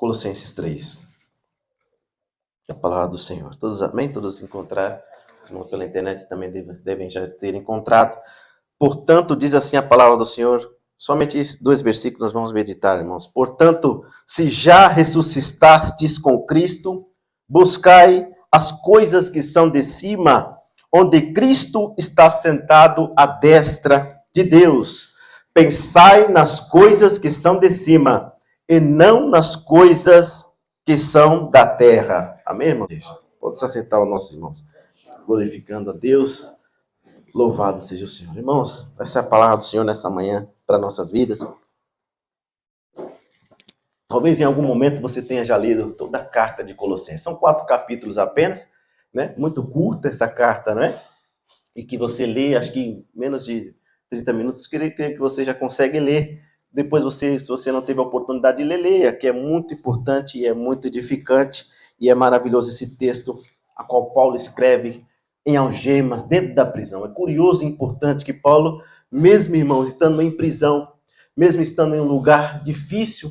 Colossenses 3. A palavra do Senhor. Todos amém? Todos encontraram? Pela internet também devem já ter encontrado. Portanto, diz assim a palavra do Senhor. Somente esses 2 versículos nós vamos meditar, irmãos. Portanto, se já ressuscitastes com Cristo, buscai as coisas que são de cima, onde Cristo está sentado à destra de Deus. Pensai nas coisas que são de cima, e não nas coisas que são da terra. Amém, irmãos? Pode se assentar os nossos irmãos. Glorificando a Deus. Louvado seja o Senhor. Irmãos, essa é a palavra do Senhor nessa manhã para nossas vidas. Talvez em algum momento você tenha já lido toda a carta de Colossenses. São 4 capítulos apenas, né? Muito curta essa carta, né? E que você lê, acho que em menos de 30 minutos, creio que você já consegue ler. Depois, se você não teve a oportunidade de ler, leia, que é muito importante e é muito edificante. E é maravilhoso esse texto, a qual Paulo escreve em algemas, dentro da prisão. É curioso e importante que Paulo, mesmo, irmãos, estando em prisão, mesmo estando em um lugar difícil,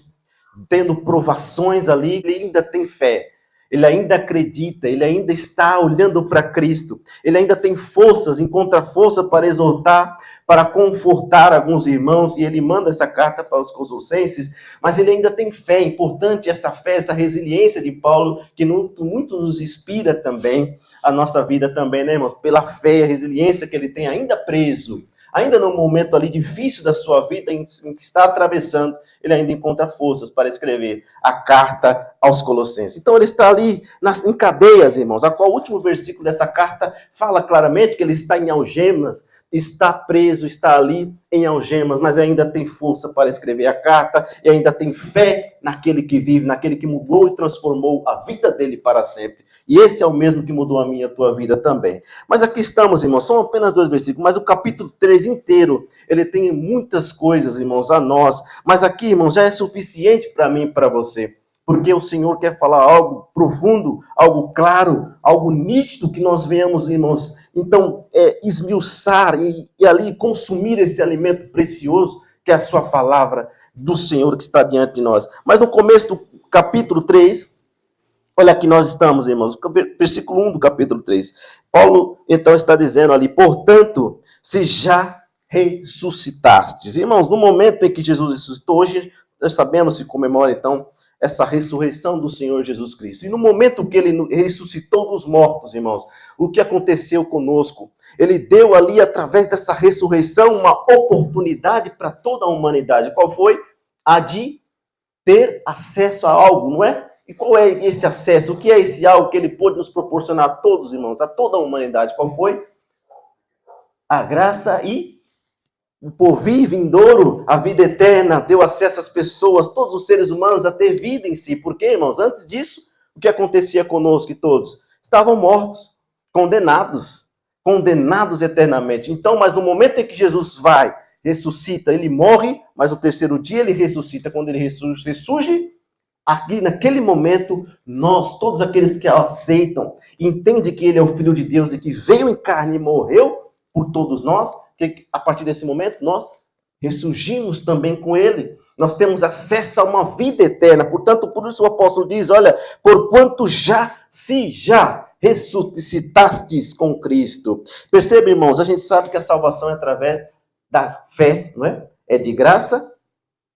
tendo provações ali, ele ainda tem fé. Ele ainda acredita, ele ainda está olhando para Cristo. Ele ainda tem forças, encontra força para exortar, para confortar alguns irmãos. E ele manda essa carta para os Colossenses, mas ele ainda tem fé. É importante essa fé, essa resiliência de Paulo, que muito nos inspira também, a nossa vida também, né, irmãos? Pela fé e a resiliência que ele tem ainda preso, ainda no momento ali difícil da sua vida, em que está atravessando, ele ainda encontra forças para escrever a carta aos Colossenses. Então ele está ali em cadeias, irmãos, a qual o último versículo dessa carta fala claramente que ele está em algemas, está preso, está ali em algemas, mas ainda tem força para escrever a carta e ainda tem fé naquele que vive, naquele que mudou e transformou a vida dele para sempre. E esse é o mesmo que mudou a minha e a tua vida também. Mas aqui estamos, irmãos, são apenas 2 versículos, mas o capítulo 3 inteiro, ele tem muitas coisas, irmãos, a nós. Mas aqui, irmãos, já é suficiente para mim e para você. Porque o Senhor quer falar algo profundo, algo claro, algo nítido que nós venhamos, irmãos, então, esmiuçar e ali consumir esse alimento precioso, que é a sua palavra do Senhor que está diante de nós. Mas no começo do capítulo 3, olha aqui nós estamos, irmãos, versículo 1 do capítulo 3. Paulo, então, está dizendo ali, portanto, se já ressuscitastes. Irmãos, no momento em que Jesus ressuscitou, hoje nós sabemos, se comemora, então, essa ressurreição do Senhor Jesus Cristo. E no momento que ele ressuscitou dos mortos, irmãos, o que aconteceu conosco? Ele deu ali, através dessa ressurreição, uma oportunidade para toda a humanidade. Qual foi? A de ter acesso a algo, não é? E qual é esse acesso? O que é esse algo que ele pôde nos proporcionar a todos, irmãos, a toda a humanidade? Qual foi? A graça e o porvir vindouro, a vida eterna, deu acesso às pessoas, todos os seres humanos, a ter vida em si. Por quê, irmãos? Antes disso, o que acontecia conosco e todos? Estavam mortos, condenados eternamente. Então, mas no momento em que Jesus vai, ressuscita, ele morre, mas no terceiro dia ele ressuscita. Quando ele ressurge, aqui naquele momento, nós, todos aqueles que o aceitam, entendem que ele é o Filho de Deus e que veio em carne e morreu por todos nós, que a partir desse momento nós ressurgimos também com ele. Nós temos acesso a uma vida eterna. Portanto, por isso o apóstolo diz, olha, porquanto já ressuscitastes com Cristo. Perceba, irmãos, a gente sabe que a salvação é através da fé, não é? É de graça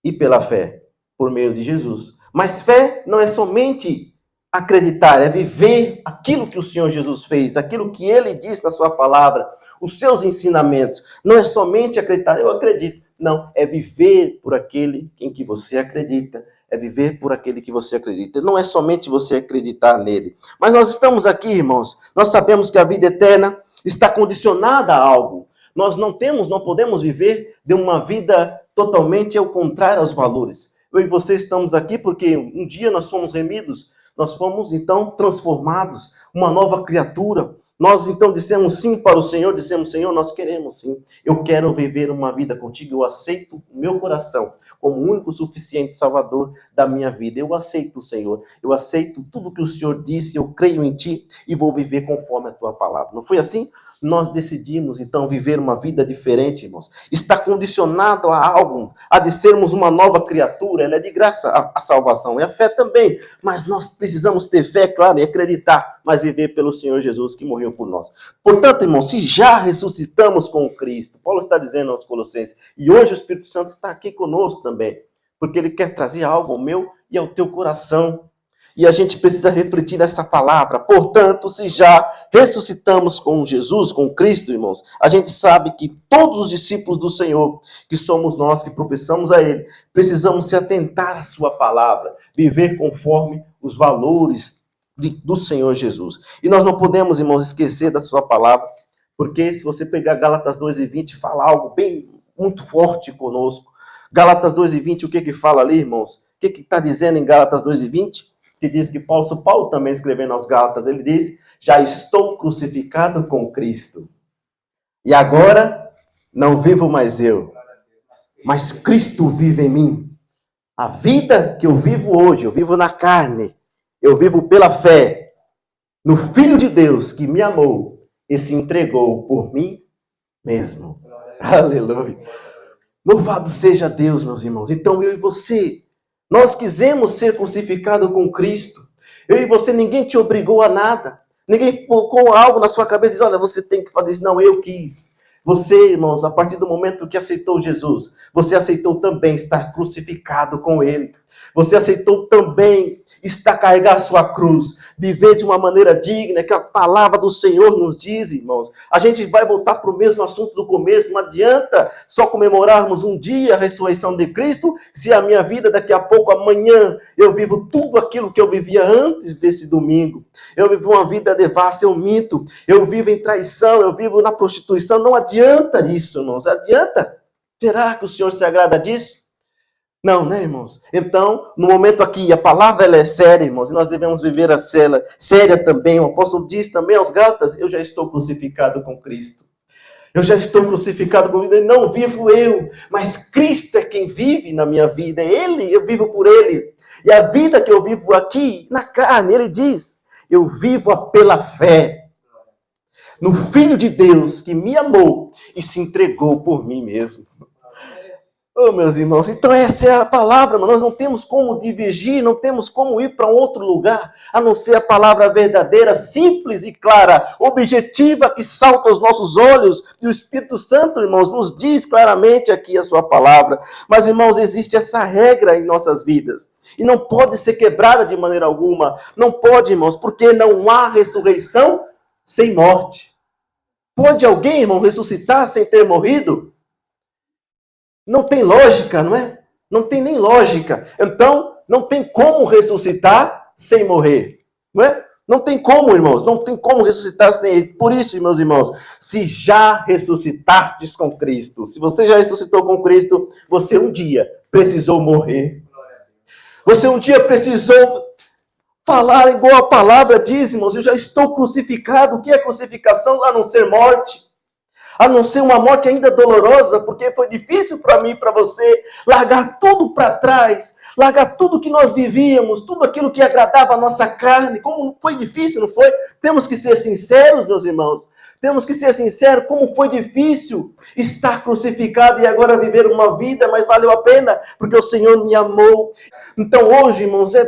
e pela fé, por meio de Jesus. Mas fé não é somente acreditar, é viver aquilo que o Senhor Jesus fez, aquilo que ele diz na sua palavra, os seus ensinamentos. Não é somente acreditar, eu acredito. Não, é viver por aquele em que você acredita. É viver por aquele que você acredita. Não é somente você acreditar nele. Mas nós estamos aqui, irmãos. Nós sabemos que a vida eterna está condicionada a algo. Nós não podemos viver de uma vida totalmente ao contrário aos valores. Eu e você estamos aqui porque um dia nós fomos remidos, nós fomos então transformados, uma nova criatura. Nós então dissemos sim para o Senhor, dissemos, Senhor, nós queremos sim. Eu quero viver uma vida contigo, eu aceito o meu coração como o único suficiente salvador da minha vida. Eu aceito, Senhor, eu aceito tudo que o Senhor disse, eu creio em ti e vou viver conforme a tua palavra. Não foi assim? nós decidimos, então, viver uma vida diferente, irmãos, está condicionado a algo, a de sermos uma nova criatura. Ela é de graça, a salvação, e a fé também. Mas nós precisamos ter fé, claro, e acreditar, mas viver pelo Senhor Jesus que morreu por nós. Portanto, irmãos, se já ressuscitamos com Cristo, Paulo está dizendo aos Colossenses, e hoje o Espírito Santo está aqui conosco também, porque ele quer trazer algo ao meu e ao teu coração. E a gente precisa refletir essa palavra. Portanto, se já ressuscitamos com Jesus, com Cristo, irmãos, a gente sabe que todos os discípulos do Senhor, que somos nós, que professamos a Ele, precisamos se atentar à sua palavra, viver conforme os valores do Senhor Jesus. E nós não podemos, irmãos, esquecer da sua palavra, porque se você pegar Gálatas 2:20, fala algo bem, muito forte conosco. Gálatas 2:20, o que fala ali, irmãos? O que está dizendo em Gálatas 2:20? Que diz que Paulo também escrevendo aos Gálatas, ele diz, já estou crucificado com Cristo. E agora, não vivo mais eu, mas Cristo vive em mim. A vida que eu vivo hoje, eu vivo na carne, eu vivo pela fé, no Filho de Deus que me amou e se entregou por mim mesmo. Aleluia. Louvado seja Deus, meus irmãos. Então eu e você, nós quisemos ser crucificados com Cristo. Eu e você, ninguém te obrigou a nada. Ninguém colocou algo na sua cabeça e disse, olha, você tem que fazer isso. Não, eu quis. Você, irmãos, a partir do momento que aceitou Jesus, você aceitou também estar crucificado com Ele. Você aceitou também estar carregar a sua cruz, viver de uma maneira digna, que a palavra do Senhor nos diz, irmãos. A gente vai voltar para o mesmo assunto do começo, não adianta só comemorarmos um dia a ressurreição de Cristo, se a minha vida daqui a pouco, amanhã, eu vivo tudo aquilo que eu vivia antes desse domingo. Eu vivo uma vida devassa, eu minto, eu vivo em traição, eu vivo na prostituição, não adianta isso, irmãos, adianta? Será que o Senhor se agrada disso? Não, né, irmãos? Então, no momento aqui, a palavra ela é séria, irmãos, e nós devemos viver a séria também. O apóstolo diz também aos Gálatas, eu já estou crucificado com Cristo. Eu já estou crucificado com Ele, não vivo eu, mas Cristo é quem vive na minha vida. É Ele, eu vivo por Ele. E a vida que eu vivo aqui, na carne, Ele diz, eu vivo pela fé no Filho de Deus que me amou e se entregou por mim mesmo. Oh, meus irmãos, então essa é a palavra, nós não temos como divergir, não temos como ir para um outro lugar, a não ser a palavra verdadeira, simples e clara, objetiva, que salta aos nossos olhos, e o Espírito Santo, irmãos, nos diz claramente aqui a sua palavra. Mas, irmãos, existe essa regra em nossas vidas, e não pode ser quebrada de maneira alguma, não pode, irmãos, porque não há ressurreição sem morte. Pode alguém, irmão, ressuscitar sem ter morrido? Não tem lógica, não é? Não tem nem lógica. Então, não tem como ressuscitar sem morrer, não é? Não tem como, irmãos, não tem como ressuscitar sem Ele. Por isso, meus irmãos, se já ressuscitastes com Cristo, se você já ressuscitou com Cristo, você um dia precisou morrer. Você um dia precisou falar igual a palavra diz, irmãos, eu já estou crucificado. O que é crucificação a não ser morte? A não ser uma morte ainda dolorosa, porque foi difícil para mim e para você largar tudo para trás, largar tudo que nós vivíamos, tudo aquilo que agradava a nossa carne. Como foi difícil, não foi? Temos que ser sinceros, meus irmãos. Temos que ser sinceros, como foi difícil estar crucificado e agora viver uma vida, mas valeu a pena, porque o Senhor me amou. Então hoje, irmãos, é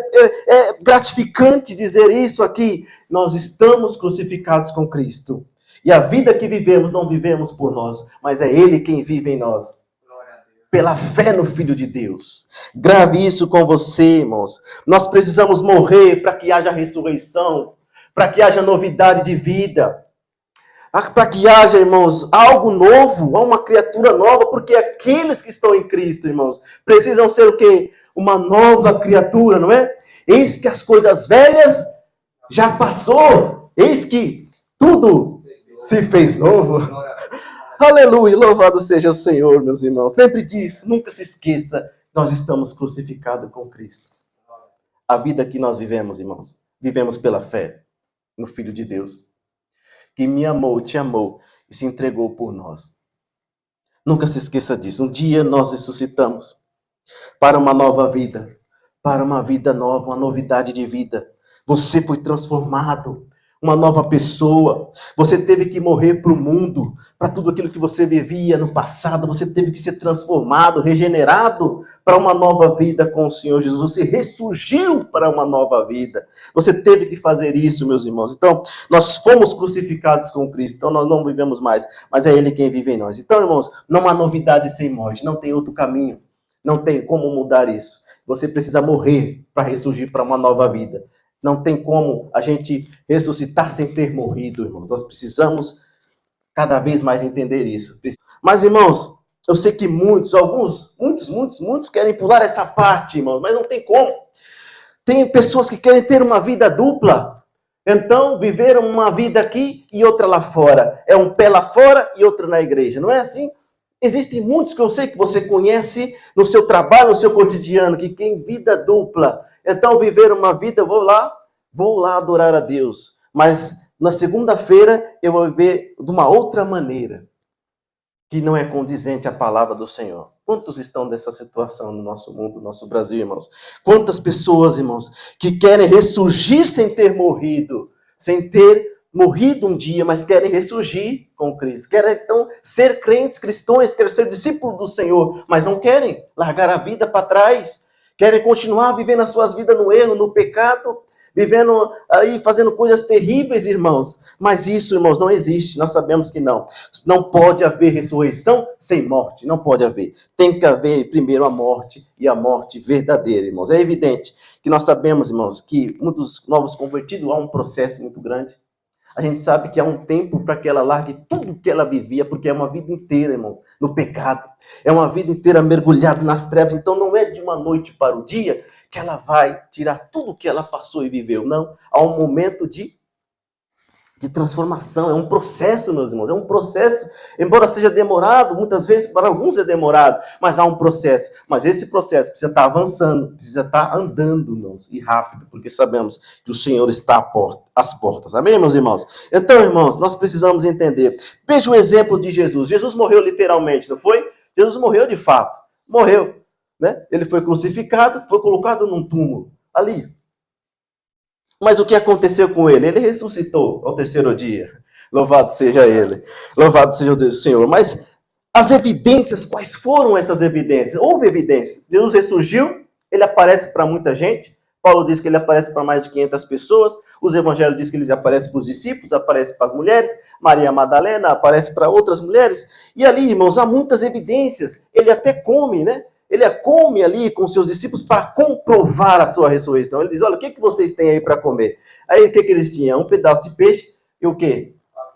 gratificante dizer isso aqui. Nós estamos crucificados com Cristo. E a vida que vivemos, não vivemos por nós, mas é Ele quem vive em nós. Pela fé no Filho de Deus. Grave isso com você, irmãos. Nós precisamos morrer para que haja ressurreição, para que haja novidade de vida, para que haja, irmãos, algo novo, uma criatura nova, porque aqueles que estão em Cristo, irmãos, precisam ser o quê? Uma nova criatura, não é? Eis que as coisas velhas já passou, eis que tudo se fez novo. Aleluia, louvado seja o Senhor, meus irmãos. Lembre disso, nunca se esqueça, nós estamos crucificados com Cristo. A vida que nós vivemos, irmãos, vivemos pela fé no Filho de Deus, que me amou, te amou e se entregou por nós. Nunca se esqueça disso. Um dia nós ressuscitamos para uma nova vida, para uma vida nova, uma novidade de vida. Você foi transformado. uma nova pessoa. Você teve que morrer para o mundo, para tudo aquilo que você vivia no passado. Você teve que ser transformado, regenerado para uma nova vida com o Senhor Jesus. Você ressurgiu para uma nova vida. Você teve que fazer isso, meus irmãos. Então, nós fomos crucificados com Cristo. Então, nós não vivemos mais, mas é Ele quem vive em nós. Então, irmãos, não há novidade sem morte. Não tem outro caminho. Não tem como mudar isso. Você precisa morrer para ressurgir para uma nova vida. Não tem como a gente ressuscitar sem ter morrido, irmãos. Nós precisamos cada vez mais entender isso. Mas, irmãos, eu sei que muitos querem pular essa parte, irmãos, mas não tem como. Tem pessoas que querem ter uma vida dupla. Então, viveram uma vida aqui e outra lá fora. É um pé lá fora e outro na igreja. Não é assim? Existem muitos que eu sei que você conhece no seu trabalho, no seu cotidiano, que tem vida dupla. Então, viver uma vida, vou lá adorar a Deus. Mas na segunda-feira eu vou viver de uma outra maneira, que não é condizente à palavra do Senhor. Quantos estão nessa situação no nosso mundo, no nosso Brasil, irmãos? Quantas pessoas, irmãos, que querem ressurgir sem ter morrido, sem ter morrido um dia, mas querem ressurgir com Cristo. Querem, então, ser crentes cristãos, querem ser discípulos do Senhor, mas não querem largar a vida para trás. Querem continuar vivendo as suas vidas no erro, no pecado, vivendo aí, fazendo coisas terríveis, irmãos. Mas isso, irmãos, não existe. Nós sabemos que não. Não pode haver ressurreição sem morte. Não pode haver. Tem que haver primeiro a morte, e a morte verdadeira, irmãos. É evidente que nós sabemos, irmãos, que muitos novos convertidos há um processo muito grande. A gente sabe que há um tempo para que ela largue tudo que ela vivia, porque é uma vida inteira, irmão, no pecado. É uma vida inteira mergulhada nas trevas. Então não é de uma noite para o dia que ela vai tirar tudo que ela passou e viveu. Não, há um momento de transformação, é um processo, meus irmãos, é um processo, embora seja demorado, muitas vezes para alguns é demorado, mas há um processo. Mas esse processo precisa estar avançando, precisa estar andando, irmãos, e rápido, porque sabemos que o Senhor está às portas. Amém, meus irmãos? Então, irmãos, nós precisamos entender. Veja o exemplo de Jesus. Jesus morreu literalmente, não foi? Jesus morreu de fato, morreu, né? Ele foi crucificado, foi colocado num túmulo, ali. Mas o que aconteceu com ele? Ele ressuscitou ao terceiro dia. Louvado seja ele. Louvado seja o Senhor. Mas as evidências, quais foram essas evidências? Houve evidência. Jesus ressurgiu, ele aparece para muita gente. Paulo diz que ele aparece para mais de 500 pessoas. Os evangelhos dizem que ele aparece para os discípulos, aparece para as mulheres. Maria Madalena aparece para outras mulheres. E ali, irmãos, há muitas evidências. Ele até come, né? Ele come ali com seus discípulos para comprovar a sua ressurreição. Ele diz, olha, o que vocês têm aí para comer? Aí o que eles tinham? Um pedaço de peixe e o quê?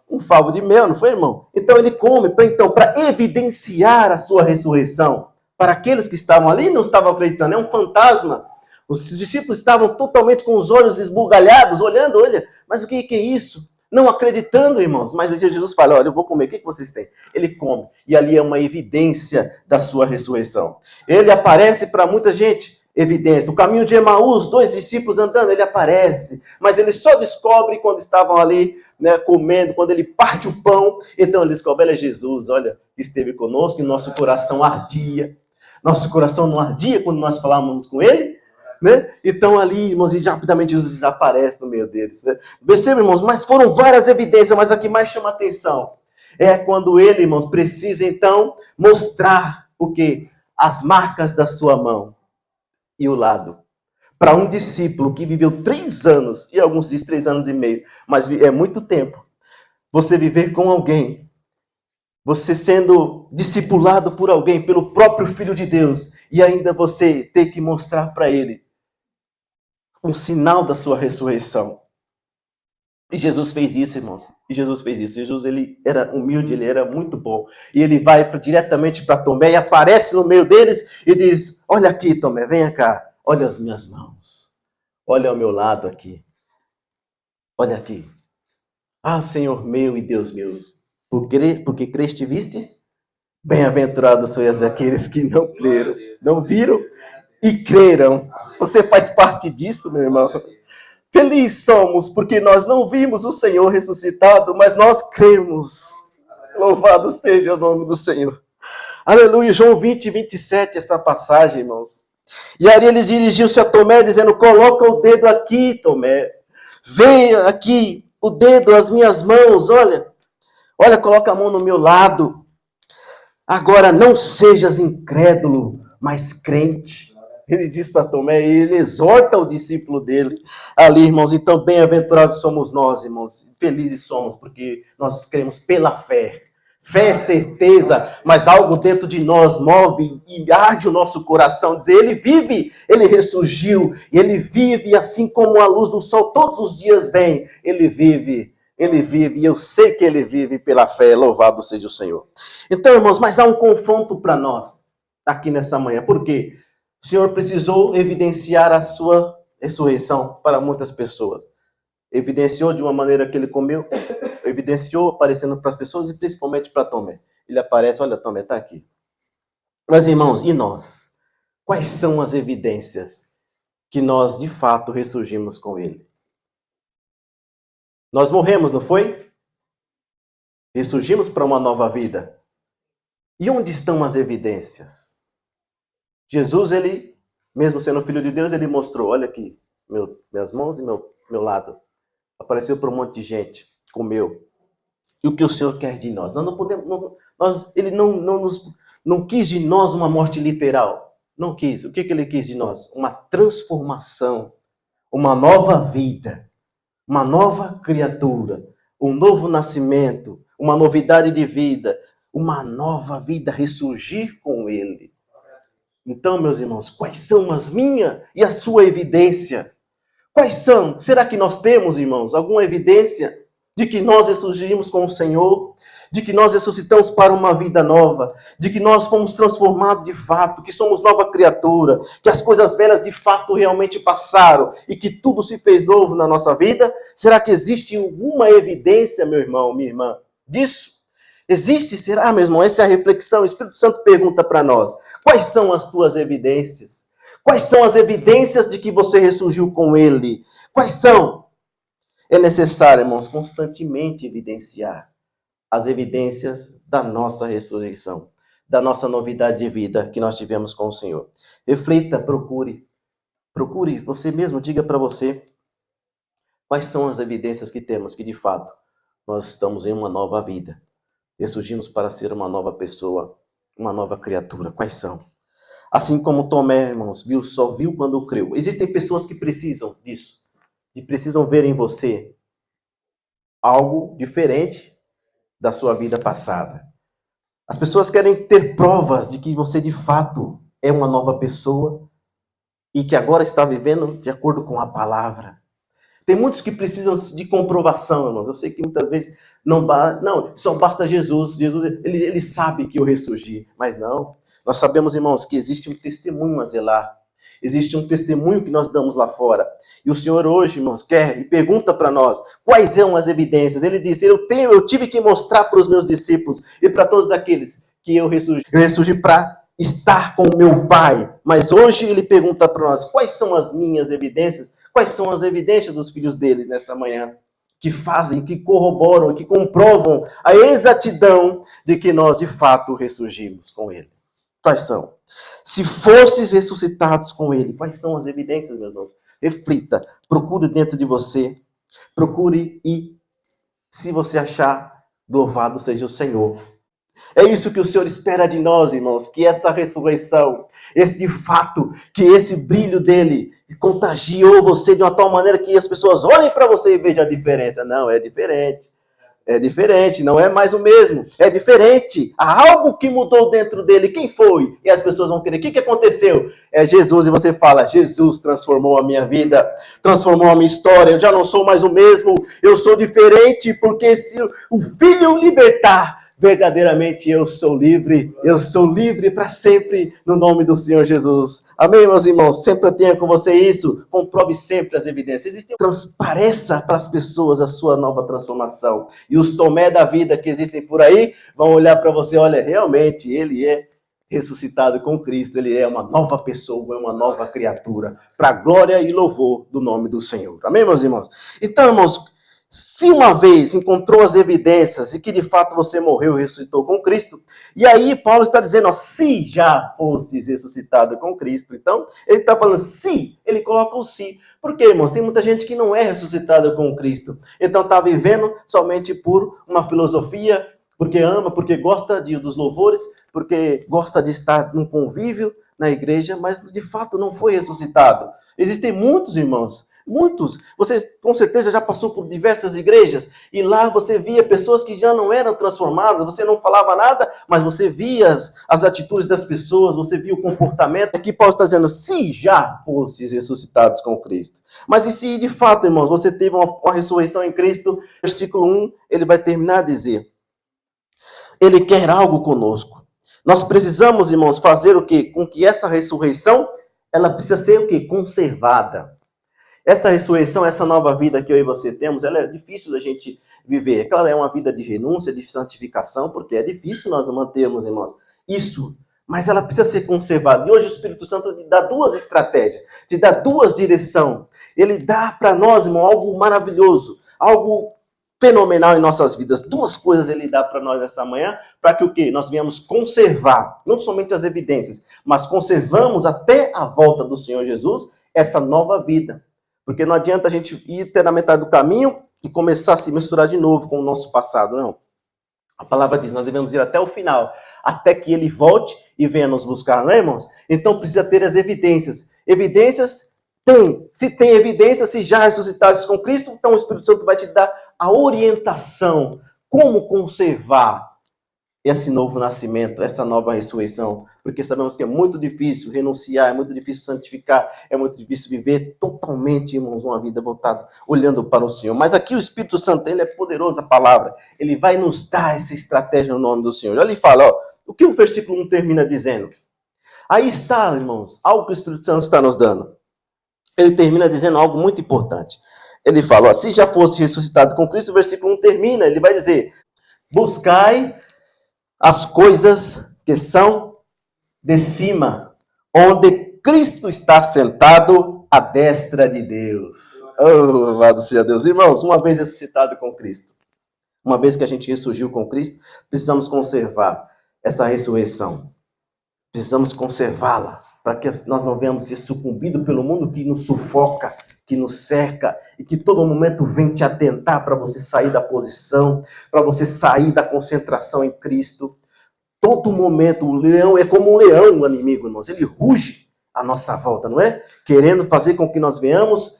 Um favo de mel, não foi, irmão? Então ele come para evidenciar a sua ressurreição. Para aqueles que estavam ali, não estavam acreditando, é um fantasma. Os discípulos estavam totalmente com os olhos esbugalhados, olhando, olha, mas o que é isso? Não acreditando, irmãos, mas Jesus fala, olha, eu vou comer, o que vocês têm? Ele come, e ali é uma evidência da sua ressurreição. Ele aparece para muita gente, evidência. O caminho de Emaús, 2 discípulos andando, ele aparece, mas ele só descobre quando estavam ali, né, comendo, quando ele parte o pão, então ele descobre, olha, Jesus, olha, esteve conosco e nosso coração ardia. Nosso coração não ardia quando nós falávamos com ele? Né? Então ali, irmãos, e rapidamente Jesus desaparece no meio deles. Né? Perceba, irmãos, mas foram várias evidências, mas a que mais chama atenção é quando ele, irmãos, precisa então mostrar o quê? As marcas da sua mão e o lado. Para um discípulo que viveu 3 anos, e alguns dizem 3 anos e meio, mas é muito tempo, você viver com alguém, você sendo discipulado por alguém, pelo próprio Filho de Deus, e ainda você ter que mostrar para ele um sinal da sua ressurreição. E Jesus fez isso, irmãos. E Jesus fez isso. Jesus, ele era humilde, ele era muito bom. E ele vai diretamente para Tomé e aparece no meio deles e diz, olha aqui, Tomé, venha cá. Olha as minhas mãos. Olha ao meu lado aqui. Olha aqui. Ah, Senhor meu e Deus meu. Porque creste e vistes? Bem-aventurados sois aqueles que não creram, não viram e creram. Você faz parte disso, meu irmão. Felizes somos porque nós não vimos o Senhor ressuscitado, mas nós cremos. Louvado seja o nome do Senhor. Aleluia. João 20, 27, essa passagem, irmãos. E aí ele dirigiu-se a Tomé, dizendo, coloca o dedo aqui, Tomé. Venha aqui o dedo, as minhas mãos, olha, coloca a mão no meu lado. Agora não sejas incrédulo, mas crente. Ele diz para Tomé, ele exorta o discípulo dele ali, irmãos. Então, bem-aventurados somos nós, irmãos. Felizes somos, porque nós cremos pela fé. Fé é certeza, mas algo dentro de nós move e arde o nosso coração. Dizer, ele vive, ele ressurgiu, e ele vive assim como a luz do sol todos os dias vem. Ele vive, e eu sei que ele vive pela fé. Louvado seja o Senhor. Então, irmãos, mas há um confronto para nós aqui nessa manhã. Por quê? O Senhor precisou evidenciar a sua ressurreição para muitas pessoas. Evidenciou de uma maneira que ele comeu, evidenciou aparecendo para as pessoas e principalmente para Tomé. Ele aparece, olha, Tomé, está aqui. Mas, irmãos, e nós? Quais são as evidências que nós, de fato, ressurgimos com ele? Nós morremos, não foi? Ressurgimos para uma nova vida. E onde estão as evidências? Jesus, ele, mesmo sendo filho de Deus, ele mostrou, olha aqui, minhas mãos e meu lado. Apareceu para um monte de gente, comeu. E o que o Senhor quer de nós? Nós não podemos, ele não quis de nós uma morte literal. Não quis. O que ele quis de nós? Uma transformação, uma nova vida, uma nova criatura, um novo nascimento, uma novidade de vida, uma nova vida, ressurgir com ele. Então, meus irmãos, quais são as minhas e a sua evidência? Quais são? Será que nós temos, irmãos, alguma evidência de que nós ressurgimos com o Senhor? De que nós ressuscitamos para uma vida nova? De que nós fomos transformados de fato? Que somos nova criatura? Que as coisas velhas de fato realmente passaram? E que tudo se fez novo na nossa vida? Será que existe alguma evidência, meu irmão, minha irmã, disso? Existe? Será, meu irmão? Essa é a reflexão. O Espírito Santo pergunta para nós. Quais são as tuas evidências? Quais são as evidências de que você ressurgiu com ele? Quais são? É necessário, irmãos, constantemente evidenciar as evidências da nossa ressurreição, da nossa novidade de vida que nós tivemos com o Senhor. Reflita, procure, você mesmo, diga para você quais são as evidências que temos que, de fato, nós estamos em uma nova vida. Ressurgimos para ser uma nova pessoa, uma nova criatura. Quais são? Assim como Tomé, irmãos, só viu quando creu. Existem pessoas que precisam disso. E precisam ver em você algo diferente da sua vida passada. As pessoas querem ter provas de que você, de fato, é uma nova pessoa e que agora está vivendo de acordo com a palavra. Tem muitos que precisam de comprovação, irmãos. Eu sei que muitas vezes só basta Jesus. Jesus, ele sabe que eu ressurgi. Mas não. Nós sabemos, irmãos, que existe um testemunho a zelar. Existe um testemunho que nós damos lá fora. E o Senhor hoje, irmãos, quer e pergunta para nós quais são as evidências. Ele disse, eu tive que mostrar para os meus discípulos e para todos aqueles que eu ressurgi. Eu ressurgi para estar com o meu Pai. Mas hoje ele pergunta para nós quais são as minhas evidências. Quais são as evidências dos filhos deles nessa manhã? Que fazem, que corroboram, que comprovam a exatidão de que nós, de fato, ressurgimos com ele. Quais são? Se fostes ressuscitados com ele, quais são as evidências, meus irmãos? Reflita, procure dentro de você, procure e, se você achar, louvado seja o Senhor. É isso que o Senhor espera de nós, irmãos, que essa ressurreição, esse de fato, que esse brilho dele contagiou você de uma tal maneira que as pessoas olhem para você e vejam a diferença. Não, é diferente. É diferente, não é mais o mesmo. É diferente. Há algo que mudou dentro dele. Quem foi? E as pessoas vão querer. O que aconteceu? É Jesus. E você fala, Jesus transformou a minha vida, transformou a minha história. Eu já não sou mais o mesmo. Eu sou diferente porque se o Filho libertar, verdadeiramente eu sou livre para sempre, no nome do Senhor Jesus. Amém, meus irmãos? Sempre tenha com você isso, comprove sempre as evidências. Transpareça para as pessoas a sua nova transformação. E os Tomé da vida que existem por aí vão olhar para você, olha, realmente ele é ressuscitado com Cristo, ele é uma nova pessoa, é uma nova criatura, para a glória e louvor do nome do Senhor. Amém, meus irmãos? Então, irmãos, se uma vez encontrou as evidências e que de fato você morreu e ressuscitou com Cristo, e aí Paulo está dizendo, ó, se já fostes ressuscitado com Cristo. Então, ele está falando se, ele coloca o se. Por quê, irmãos? Tem muita gente que não é ressuscitada com Cristo. Então está vivendo somente por uma filosofia, porque ama, porque gosta dos louvores, porque gosta de estar num convívio na igreja, mas de fato não foi ressuscitado. Existem muitos, irmãos, muitos. Você com certeza já passou por diversas igrejas e lá você via pessoas que já não eram transformadas, você não falava nada, mas você via as atitudes das pessoas, você via o comportamento. Aqui Paulo está dizendo, se já fostes ressuscitados com Cristo. Mas e se de fato, irmãos, você teve uma ressurreição em Cristo, versículo 1, ele vai terminar a dizer, ele quer algo conosco. Nós precisamos, irmãos, fazer o quê? Com que essa ressurreição, ela precisa ser o quê? Conservada. Essa ressurreição, essa nova vida que eu e você temos, ela é difícil da gente viver. Claro, é uma vida de renúncia, de santificação, porque é difícil nós mantermos, irmãos, isso. Mas ela precisa ser conservada. E hoje o Espírito Santo te dá duas estratégias, te dá duas direções. Ele dá para nós, irmão, algo maravilhoso, algo fenomenal em nossas vidas. Duas coisas ele dá para nós essa manhã, para que o quê? Nós venhamos conservar, não somente as evidências, mas conservamos até a volta do Senhor Jesus essa nova vida. Porque não adianta a gente ir até na metade do caminho e começar a se misturar de novo com o nosso passado, não. A palavra diz, nós devemos ir até o final, até que ele volte e venha nos buscar, não é, irmãos? Então precisa ter as evidências. Evidências tem. Se tem evidência, se já ressuscitaste com Cristo, então o Espírito Santo vai te dar a orientação, como conservar esse novo nascimento, essa nova ressurreição, porque sabemos que é muito difícil renunciar, é muito difícil santificar, é muito difícil viver totalmente, irmãos, uma vida voltada, olhando para o Senhor. Mas aqui o Espírito Santo, ele é poderoso, a palavra, ele vai nos dar essa estratégia no nome do Senhor. Olha, ele fala, ó, o que o versículo 1 termina dizendo? Aí está, irmãos, algo que o Espírito Santo está nos dando. Ele termina dizendo algo muito importante. Ele fala, ó, se já fosse ressuscitado com Cristo, o versículo 1 termina, ele vai dizer, buscai as coisas que são de cima, onde Cristo está sentado à destra de Deus. Oh, louvado seja Deus. Irmãos, uma vez ressuscitado com Cristo, uma vez que a gente ressurgiu com Cristo, precisamos conservar essa ressurreição. Precisamos conservá-la, para que nós não venhamos ser sucumbidos pelo mundo que nos sufoca, que nos cerca e que todo momento vem te atentar para você sair da posição, para você sair da concentração em Cristo. Todo momento, o leão é como um leão, o inimigo, irmãos. Ele ruge à nossa volta, não é? Querendo fazer com que nós venhamos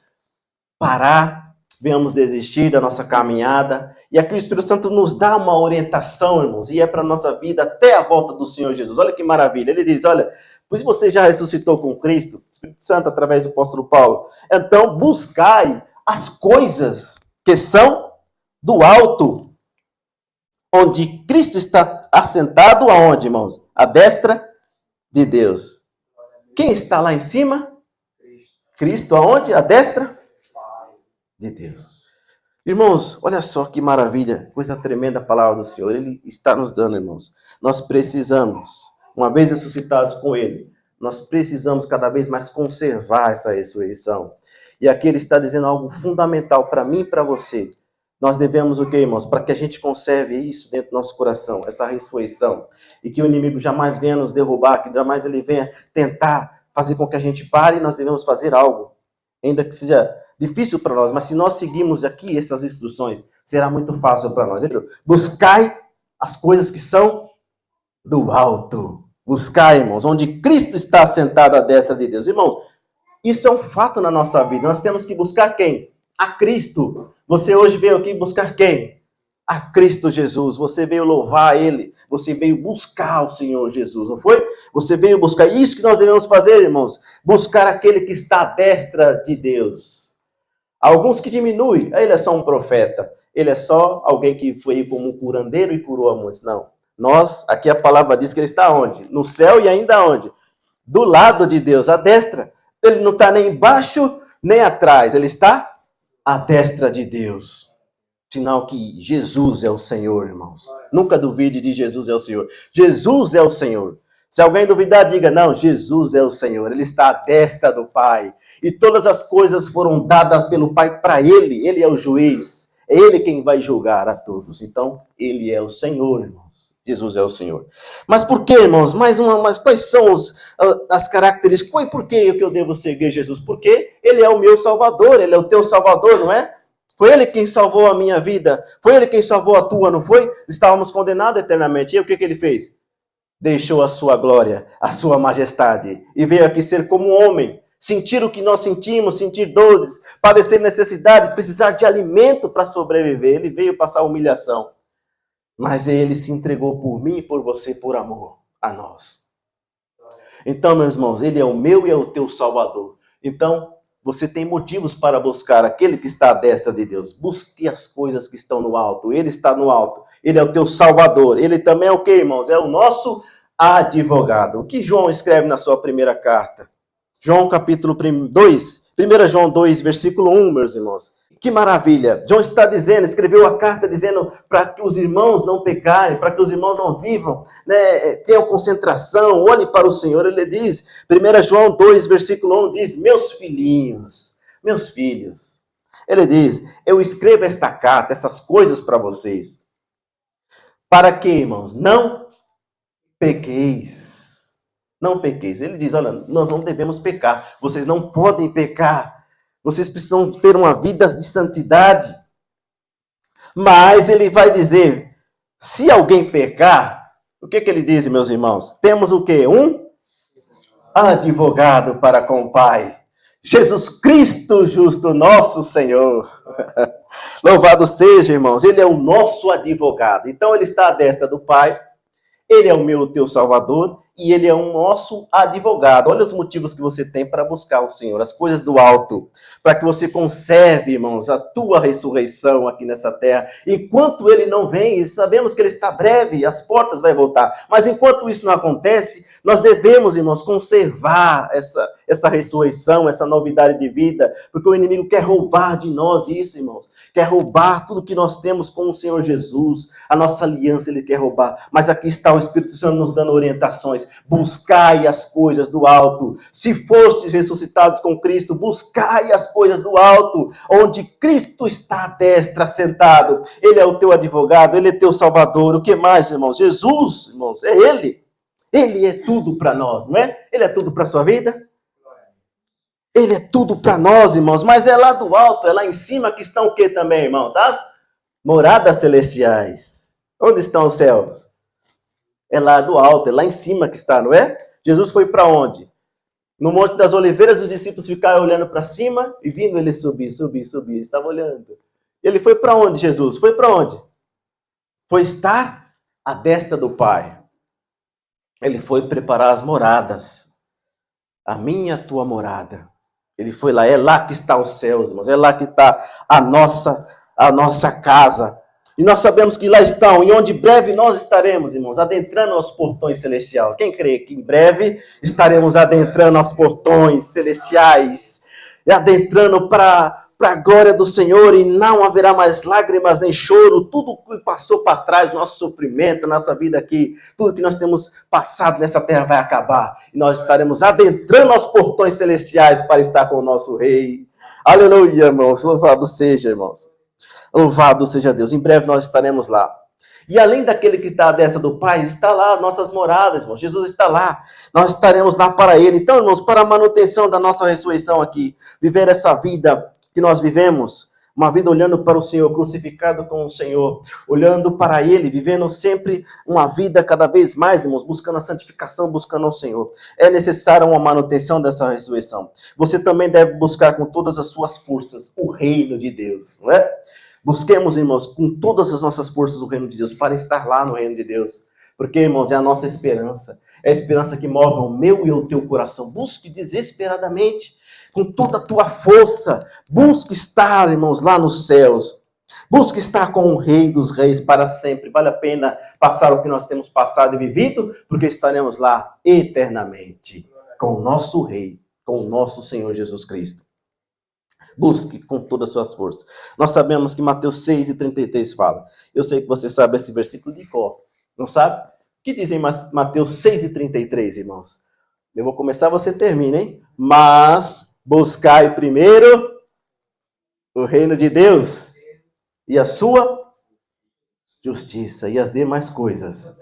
parar, venhamos desistir da nossa caminhada. E aqui o Espírito Santo nos dá uma orientação, irmãos, e é para a nossa vida até a volta do Senhor Jesus. Olha que maravilha. Ele diz, olha, pois você já ressuscitou com Cristo, Espírito Santo, através do apóstolo Paulo, então buscai as coisas que são do alto, onde Cristo está assentado aonde, irmãos? À destra de Deus. Quem está lá em cima? Cristo aonde? À destra de Deus. Irmãos, olha só que maravilha, coisa tremenda a palavra do Senhor. Ele está nos dando, irmãos. Nós precisamos, uma vez ressuscitados com Ele, nós precisamos cada vez mais conservar essa ressurreição. E aqui ele está dizendo algo fundamental para mim e para você. Nós devemos o quê, irmãos? Para que a gente conserve isso dentro do nosso coração, essa ressurreição. E que o inimigo jamais venha nos derrubar, que jamais ele venha tentar fazer com que a gente pare, nós devemos fazer algo. Ainda que seja difícil para nós, mas se nós seguirmos aqui essas instruções, será muito fácil para nós. Buscai as coisas que são do alto. Buscai, irmãos, onde Cristo está sentado à destra de Deus. Irmãos, isso é um fato na nossa vida. Nós temos que buscar quem? A Cristo. Você hoje veio aqui buscar quem? A Cristo Jesus. Você veio louvar Ele. Você veio buscar o Senhor Jesus, não foi? Você veio buscar. Isso que nós devemos fazer, irmãos. Buscar aquele que está à destra de Deus. Alguns que diminuem. Ele é só um profeta. Ele é só alguém que foi como um curandeiro e curou a muitos. Não. Nós, aqui a palavra diz que ele está onde? No céu e ainda onde? Do lado de Deus, à destra. Ele não está nem embaixo, nem atrás. Ele está à destra de Deus. Sinal que Jesus é o Senhor, irmãos. Nunca duvide de Jesus é o Senhor. Jesus é o Senhor. Se alguém duvidar, diga, não, Jesus é o Senhor. Ele está à destra do Pai. E todas as coisas foram dadas pelo Pai para Ele. Ele é o juiz. É Ele quem vai julgar a todos. Então, Ele é o Senhor, irmãos. Jesus é o Senhor. Mas por que, irmãos? Mas quais são as características? Por que eu devo seguir Jesus? Porque Ele é o meu Salvador, Ele é o teu Salvador, não é? Foi Ele quem salvou a minha vida. Foi Ele quem salvou a tua, não foi? Estávamos condenados eternamente. E o que Ele fez? Deixou a sua glória, a sua majestade, e veio aqui ser como um homem, sentir o que nós sentimos, sentir dores, padecer necessidade, precisar de alimento para sobreviver. Ele veio passar humilhação, mas ele se entregou por mim e por você, por amor a nós. Então, meus irmãos, ele é o meu e é o teu Salvador. Então, você tem motivos para buscar aquele que está à destra de Deus. Busque as coisas que estão no alto. Ele está no alto. Ele é o teu Salvador. Ele também é o que, irmãos? É o nosso advogado. O que João escreve na sua primeira carta? João capítulo 2. 1 João 2, versículo 1, meus irmãos. Que maravilha! João está dizendo, escreveu a carta dizendo para que os irmãos não pecarem, para que os irmãos não vivam, né, tenham concentração, olhem para o Senhor. Ele diz, 1 João 2, versículo 1, diz, meus filhinhos, meus filhos. Ele diz, eu escrevo esta carta, essas coisas para vocês. Para que, irmãos? Não pequeis. Não pequeis. Ele diz, olha, nós não devemos pecar. Vocês não podem pecar. Vocês precisam ter uma vida de santidade. Mas ele vai dizer, se alguém pecar, o que ele diz, meus irmãos? Temos o quê? Um advogado para com o Pai. Jesus Cristo justo, nosso Senhor. Louvado seja, irmãos. Ele é o nosso advogado. Então ele está à destra do Pai. Ele é o meu, o teu Salvador, e Ele é o nosso advogado. Olha os motivos que você tem para buscar o Senhor, as coisas do alto, para que você conserve, irmãos, a tua ressurreição aqui nessa terra. Enquanto Ele não vem, sabemos que Ele está breve, as portas vai voltar, mas enquanto isso não acontece, nós devemos, irmãos, conservar essa ressurreição, essa novidade de vida, porque o inimigo quer roubar de nós isso, irmãos. Quer roubar tudo que nós temos com o Senhor Jesus, a nossa aliança Ele quer roubar. Mas aqui está o Espírito Santo nos dando orientações. Buscai as coisas do alto. Se fostes ressuscitados com Cristo, buscai as coisas do alto, onde Cristo está à destra, sentado. Ele é o teu advogado, Ele é teu Salvador. O que mais, irmãos? Jesus, irmãos, é Ele. Ele é tudo para nós, não é? Ele é tudo para a sua vida. Ele é tudo para nós, irmãos, mas é lá do alto, é lá em cima que estão o que também, irmãos? As moradas celestiais. Onde estão os céus? É lá do alto, é lá em cima que está, não é? Jesus foi para onde? No Monte das Oliveiras, os discípulos ficaram olhando para cima e vindo ele subir. Estavam olhando. Ele foi para onde, Jesus? Foi para onde? Foi estar à destra do Pai. Ele foi preparar as moradas. A minha, a tua morada. Ele foi lá, é lá que está os céus, irmãos, é lá que está a nossa casa. E nós sabemos que lá estão, e onde breve nós estaremos, irmãos, adentrando aos portões celestiais. Quem crê que em breve estaremos adentrando aos portões celestiais, e adentrando para a glória do Senhor, e não haverá mais lágrimas nem choro, tudo que passou para trás, nosso sofrimento, nossa vida aqui, tudo que nós temos passado nessa terra vai acabar, e nós estaremos adentrando aos portões celestiais para estar com o nosso Rei. Aleluia, irmãos, louvado seja, irmãos, louvado seja Deus, em breve nós estaremos lá. E além daquele que está à destra do Pai, está lá nossas moradas, irmãos. Jesus está lá. Nós estaremos lá para Ele. Então, irmãos, para a manutenção da nossa ressurreição aqui, viver essa vida que nós vivemos, uma vida olhando para o Senhor, crucificado com o Senhor, olhando para Ele, vivendo sempre uma vida cada vez mais, irmãos, buscando a santificação, buscando o Senhor. É necessária uma manutenção dessa ressurreição. Você também deve buscar com todas as suas forças o reino de Deus, não é? Busquemos, irmãos, com todas as nossas forças o reino de Deus, para estar lá no reino de Deus. Porque, irmãos, é a nossa esperança. É a esperança que move o meu e o teu coração. Busque desesperadamente, com toda a tua força. Busque estar, irmãos, lá nos céus. Busque estar com o Rei dos Reis para sempre. Vale a pena passar o que nós temos passado e vivido, porque estaremos lá eternamente com o nosso Rei, com o nosso Senhor Jesus Cristo. Busque com todas as suas forças. Nós sabemos que Mateus 6:33 fala. Eu sei que você sabe esse versículo de cor. Não sabe? O que diz em Mateus 6:33, irmãos? Eu vou começar, você termina, hein? Mas buscai primeiro o reino de Deus e a sua justiça e as demais coisas.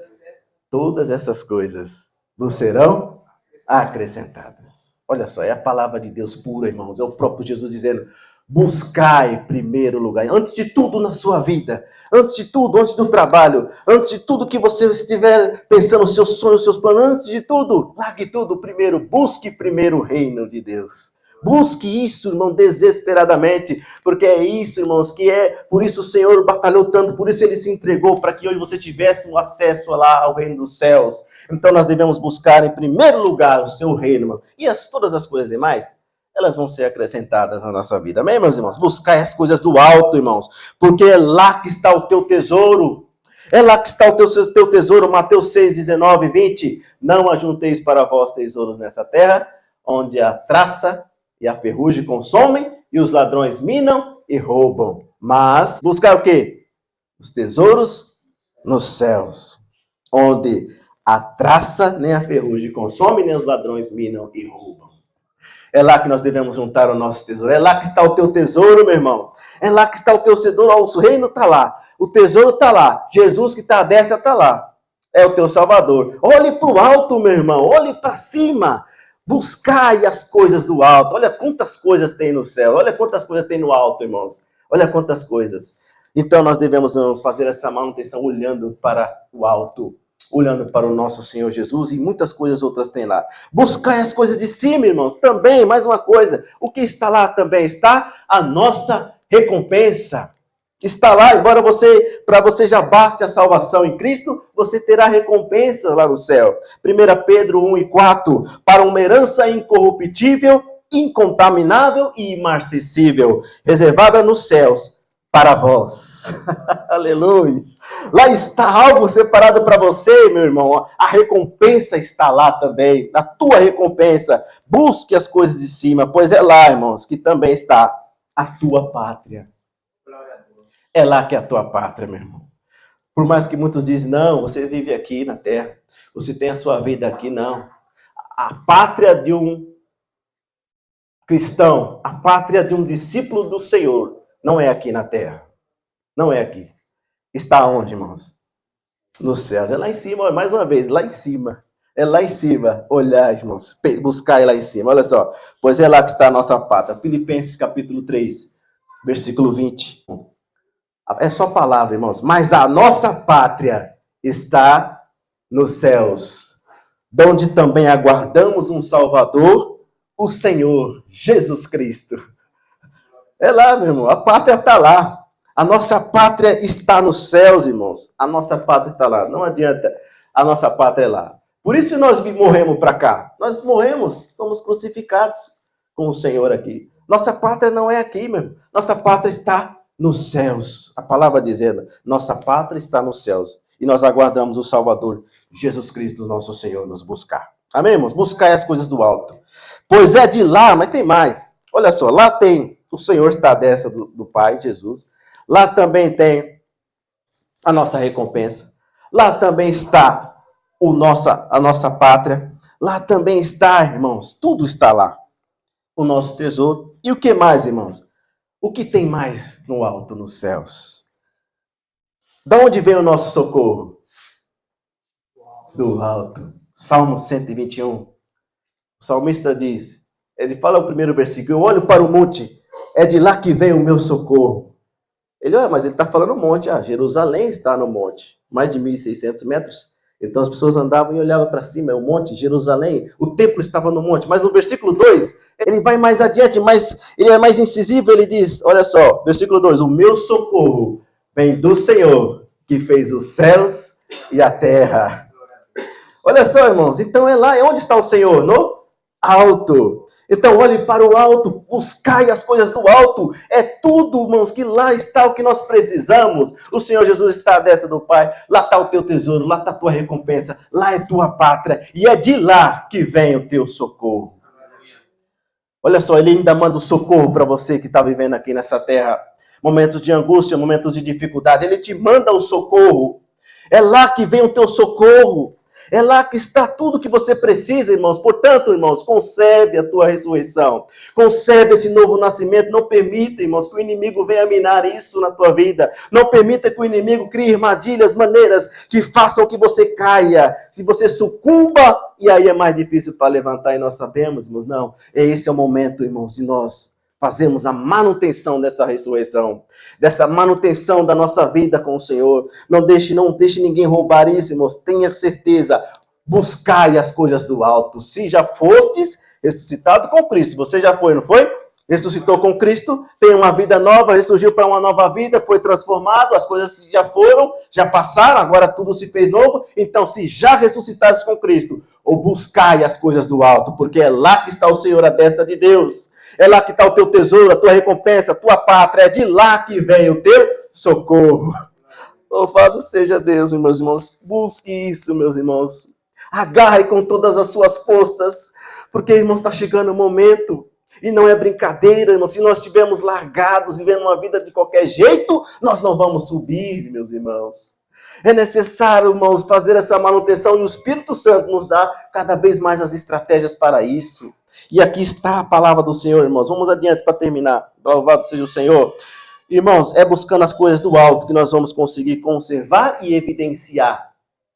Todas essas coisas nos serão acrescentadas. Olha só, é a palavra de Deus pura, irmãos. É o próprio Jesus dizendo: buscai em primeiro lugar, antes de tudo na sua vida, antes de tudo, antes do trabalho, antes de tudo que você estiver pensando, os seus sonhos, os seus planos, antes de tudo, largue tudo primeiro, busque primeiro o reino de Deus. Busque isso, irmão, desesperadamente, porque é isso, irmãos, que é, por isso o Senhor batalhou tanto, por isso Ele se entregou, para que hoje você tivesse um acesso lá ao reino dos céus. Então nós devemos buscar em primeiro lugar o seu reino, irmão, e todas as coisas demais, elas vão ser acrescentadas na nossa vida. Amém, meus irmãos? Buscai as coisas do alto, irmãos, porque é lá que está o teu tesouro. É lá que está o teu tesouro. Mateus 6, 19 e 20. Não ajunteis para vós tesouros nessa terra, onde a traça e a ferrugem consomem, e os ladrões minam e roubam. Mas buscar o quê? Os tesouros nos céus, onde a traça nem a ferrugem consomem, nem os ladrões minam e roubam. É lá que nós devemos juntar o nosso tesouro. É lá que está o teu tesouro, meu irmão. É lá que está o teu tesouro. O reino está lá. O tesouro está lá. Jesus que está à destra está lá. É o teu Salvador. Olhe para o alto, meu irmão. Olhe para cima. Buscai as coisas do alto. Olha quantas coisas tem no céu. Olha quantas coisas tem no alto, irmãos. Olha quantas coisas. Então nós devemos fazer essa manutenção olhando para o alto, olhando para o nosso Senhor Jesus, e muitas coisas outras tem lá. Buscai as coisas de cima, irmãos. Também, mais uma coisa, o que está lá também está a nossa recompensa. Está lá, embora para você já baste a salvação em Cristo, você terá recompensa lá no céu. 1 Pedro 1 e 4, para uma herança incorruptível, incontaminável e imarcessível, reservada nos céus para vós. Aleluia. Lá está algo separado para você, meu irmão. A recompensa está lá também, a tua recompensa. Busque as coisas de cima, pois é lá, irmãos, que também está a tua pátria. É lá que é a tua pátria, meu irmão. Por mais que muitos dizem, não, você vive aqui na terra, você tem a sua vida aqui, não. A pátria de um cristão, a pátria de um discípulo do Senhor, não é aqui na terra. Não é aqui. Está onde, irmãos? Nos céus. É lá em cima, mais uma vez, lá em cima. É lá em cima. Olhar, irmãos. Buscar lá em cima. Olha só. Pois é lá que está a nossa pátria. Filipenses capítulo 3, versículo 20. É só palavra, irmãos. Mas a nossa pátria está nos céus, de onde também aguardamos um Salvador, o Senhor Jesus Cristo. É lá, meu irmão. A pátria está lá. A nossa pátria está nos céus, irmãos. A nossa pátria está lá. Não adianta. A nossa pátria é lá. Por isso nós morremos para cá. Nós morremos, somos crucificados com o Senhor aqui. Nossa pátria não é aqui, meu irmão. Nossa pátria está nos céus. A palavra dizendo, nossa pátria está nos céus. E nós aguardamos o Salvador, Jesus Cristo, nosso Senhor, nos buscar. Amém, irmãos? Buscai as coisas do alto. Pois é de lá, mas tem mais. Olha só, lá tem, o Senhor está à destra do Pai, Jesus. Lá também tem a nossa recompensa. Lá também está a nossa pátria. Lá também está, irmãos, tudo está lá. O nosso tesouro. E o que mais, irmãos? O que tem mais no alto, nos céus? De onde vem o nosso socorro? Do alto. Salmo 121. O salmista diz, ele fala o primeiro versículo, eu olho para o monte, é de lá que vem o meu socorro. Ele, olha, mas ele está falando monte. Jerusalém está no monte, mais de 1.600 metros. Então as pessoas andavam e olhavam para cima, é o monte, Jerusalém. O templo estava no monte. Mas no versículo 2, ele vai mais adiante, mas ele é mais incisivo. Ele diz, olha só, versículo 2, o meu socorro vem do Senhor, que fez os céus e a terra. Olha só, irmãos, então é lá, é onde está o Senhor? No alto. Então olhe para o alto, buscai as coisas do alto. É tudo, irmãos, que lá está o que nós precisamos. O Senhor Jesus está à destra do Pai. Lá está o teu tesouro, lá está a tua recompensa, lá é tua pátria. E é de lá que vem o teu socorro. Olha só, ele ainda manda o socorro para você que está vivendo aqui nessa terra. Momentos de angústia, momentos de dificuldade. Ele te manda o socorro. É lá que vem o teu socorro. É lá que está tudo que você precisa, irmãos. Portanto, irmãos, conserve a tua ressurreição. Conserve esse novo nascimento. Não permita, irmãos, que o inimigo venha minar isso na tua vida. Não permita que o inimigo crie armadilhas, maneiras que façam que você caia. Se você sucumba, e aí é mais difícil para levantar, e nós sabemos, irmãos. Não, esse é o momento, irmãos, de nós fazemos a manutenção dessa ressurreição, dessa manutenção da nossa vida com o Senhor. Não deixe ninguém roubar isso, irmãos. Tenha certeza. Buscai as coisas do alto. Se já fostes ressuscitado com Cristo, você já foi, não foi? Ressuscitou com Cristo, tem uma vida nova, ressurgiu para uma nova vida, foi transformado, as coisas já foram, já passaram, agora tudo se fez novo. Então, se já ressuscitaste com Cristo, ou buscai as coisas do alto, porque é lá que está o Senhor, à destra de Deus. É lá que está o teu tesouro, a tua recompensa, a tua pátria. É de lá que vem o teu socorro. Louvado seja Deus, meus irmãos. Busque isso, meus irmãos. Agarre com todas as suas forças, porque, irmãos, está chegando o momento. E não é brincadeira, irmãos. Se nós estivermos largados, vivendo uma vida de qualquer jeito, nós não vamos subir, meus irmãos. É necessário, irmãos, fazer essa manutenção, e o Espírito Santo nos dá cada vez mais as estratégias para isso. E aqui está a palavra do Senhor, irmãos. Vamos adiante para terminar. Louvado seja o Senhor. Irmãos, é buscando as coisas do alto que nós vamos conseguir conservar e evidenciar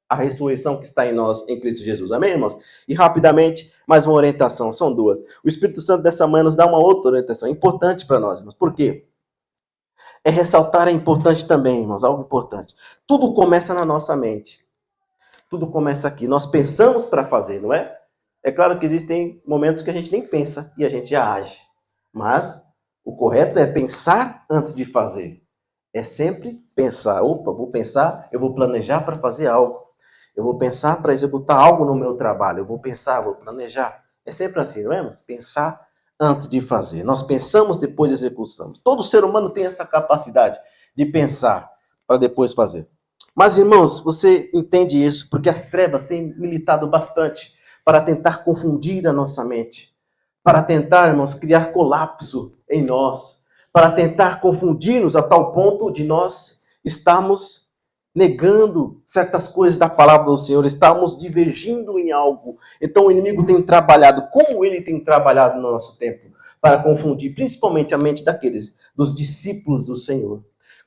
a ressurreição que está em nós, em Cristo Jesus. Amém, irmãos? E rapidamente, mais uma orientação, são duas. O Espírito Santo dessa manhã nos dá uma outra orientação, importante para nós, irmãos. Por quê? É ressaltar, é importante também, irmãos, algo importante. Tudo começa na nossa mente. Tudo começa aqui. Nós pensamos para fazer, não é? É claro que existem momentos que a gente nem pensa e a gente já age. Mas o correto é pensar antes de fazer. É sempre pensar. Opa, vou pensar, eu vou planejar para fazer algo. Eu vou pensar para executar algo no meu trabalho. Eu vou pensar, vou planejar. É sempre assim, não é, irmãos? Pensar antes de fazer. Nós pensamos, depois executamos. Todo ser humano tem essa capacidade de pensar para depois fazer. Mas, irmãos, você entende isso porque as trevas têm militado bastante para tentar confundir a nossa mente, para tentar, irmãos, criar colapso em nós, para tentar confundir-nos a tal ponto de nós estarmos negando certas coisas da palavra do Senhor, estamos divergindo em algo. Então o inimigo tem trabalhado, como ele tem trabalhado no nosso tempo, para confundir principalmente a mente dos discípulos do Senhor.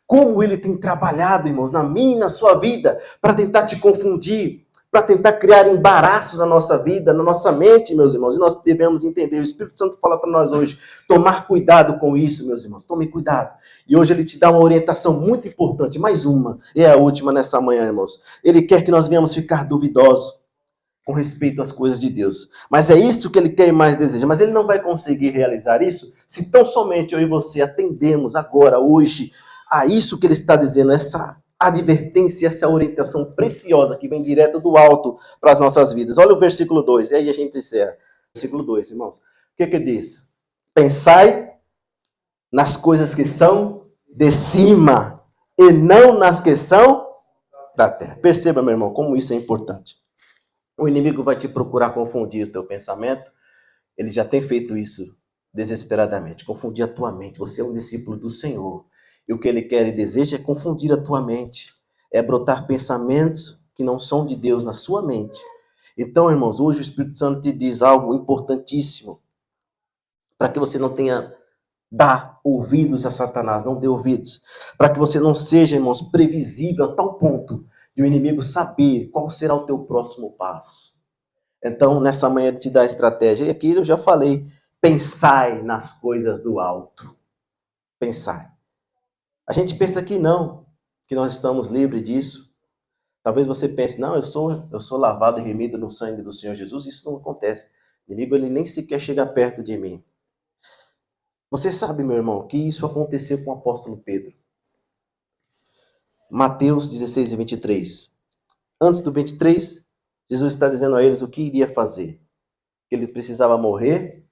Como ele tem trabalhado, irmãos, na minha e na sua vida, para tentar te confundir, para tentar criar embaraço na nossa vida, na nossa mente, meus irmãos. E nós devemos entender, o Espírito Santo fala para nós hoje, tomar cuidado com isso, meus irmãos, tome cuidado. E hoje ele te dá uma orientação muito importante, mais uma, é a última nessa manhã, irmãos. Ele quer que nós venhamos ficar duvidosos com respeito às coisas de Deus. Mas é isso que ele quer e mais deseja. Mas ele não vai conseguir realizar isso se tão somente eu e você atendemos agora, hoje, a isso que ele está dizendo, essa advertência, essa orientação preciosa que vem direto do alto para as nossas vidas. Olha o versículo 2, e aí a gente encerra. Versículo 2, irmãos. O que diz? Pensai nas coisas que são de cima e não nas que são da terra. Perceba, meu irmão, como isso é importante. O inimigo vai te procurar confundir o teu pensamento. Ele já tem feito isso desesperadamente, confundir a tua mente. Você é um discípulo do Senhor. E o que ele quer e deseja é confundir a tua mente. É brotar pensamentos que não são de Deus na sua mente. Então, irmãos, hoje o Espírito Santo te diz algo importantíssimo. Para que você não tenha dá ouvidos a Satanás, não dê ouvidos. Para que você não seja, irmãos, previsível a tal ponto de o inimigo saber qual será o teu próximo passo. Então, nessa manhã ele te dá a estratégia. E aqui eu já falei, pensai nas coisas do alto. Pensai. A gente pensa que não, que nós estamos livres disso. Talvez você pense, não, eu sou lavado e remido no sangue do Senhor Jesus. Isso não acontece. O inimigo ele nem sequer chega perto de mim. Você sabe, meu irmão, que isso aconteceu com o apóstolo Pedro. Mateus 16 e 23. Antes do 23, Jesus está dizendo a eles o que iria fazer. Que ele precisava morrer,